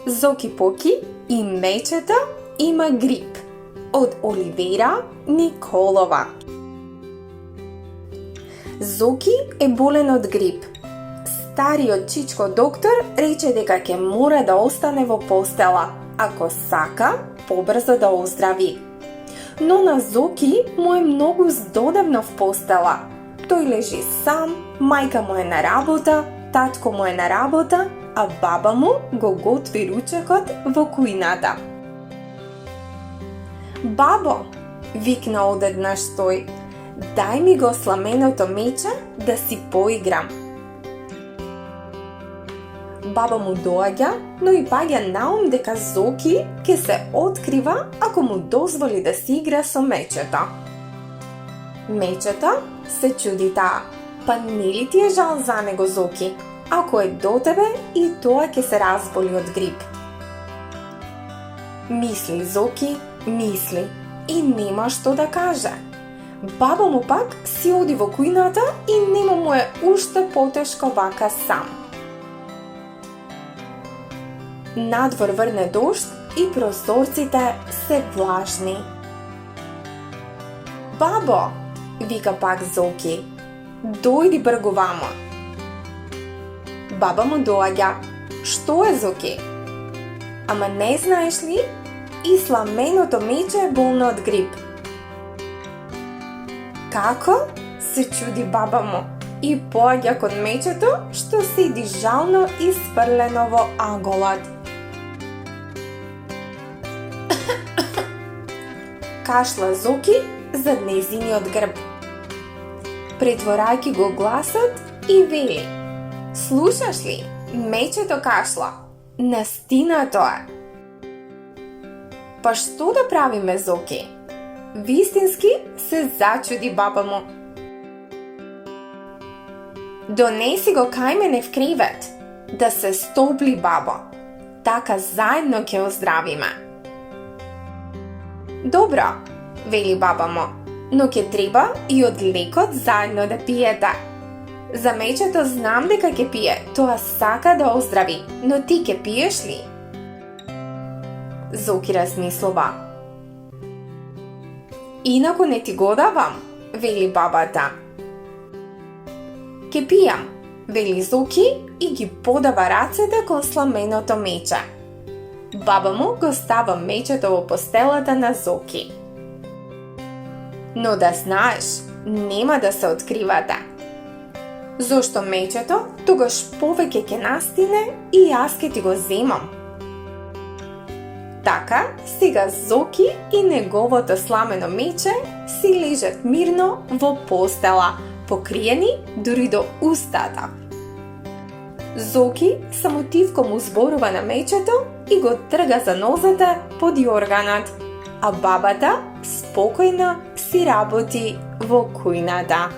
Зоки Поки и мечето има грип од Оливера Николова. Зоки е болен од грип. Стариот чичко доктор рече дека ќе мора да остане во постела, ако сака побрзо да оздрави. Но на Зоки му е многу здодевно в постела. Тој лежи сам, мајка му е на работа, татко му е на работа, а баба му го готви ручекот во кујната. Бабо, викна одеднаш тој, дај ми го сламеното мече да си поиграм. Баба му доаѓа, но и паѓа наум дека Зоки ќе се открива ако му дозволи да си игра со мечето. Мечето се чуди таа, па нели ти е жал за него, Зоки? Ако е до тебе и тоа ќе се разболи од грип. Мисли Зоки, мисли и нема што да каже. Баба му пак си оди во кујната и нема му е уште потешко вака сам. Надвор врне дожд и прозорците се влажни. Бабо, вика пак Зоки, дојди бргу вамо. Баба му доаѓа. Што е, Зоки? Ама не знаеш ли? И сламеното мече е болно од грип. Како? Се чуди баба му и поаѓа кон мечето што седи жално испрлено во аголот. Кашла Зоки зад нејзиниот грб. Претворајќи го гласот и вели: слушаш ли? Мечето кашла. Настина тоа. Па што да правиме, Зоки? Вистински се зачуди баба му. Донеси го кај мене в кревет, да се стопли, бабо. Така заедно ќе оздравиме. Добро, вели баба му, но ќе треба и од лекот заедно да пиете. За мечето знам дека ќе пие, тоа сака да оздрави, но ти ќе пиеш ли? Зоки размислува. Инаку не ти го давам, вели бабата. Ке пијам, вели Зоки и ги подава рацете кон сламеното мече. Баба му го става мечето во постелата на Зоки. Но да знаеш, нема да се откривате. Зошто мечето тогаш повеќе ќе настине и јас ќе ти го земам. Така, сега Зоки и неговото сламено мече си лежат мирно во постела, покриени дури до устата. Зоки само тивко му зборува на мечето и го трга за нозете под јорганот, а бабата спокојно си работи во кујната.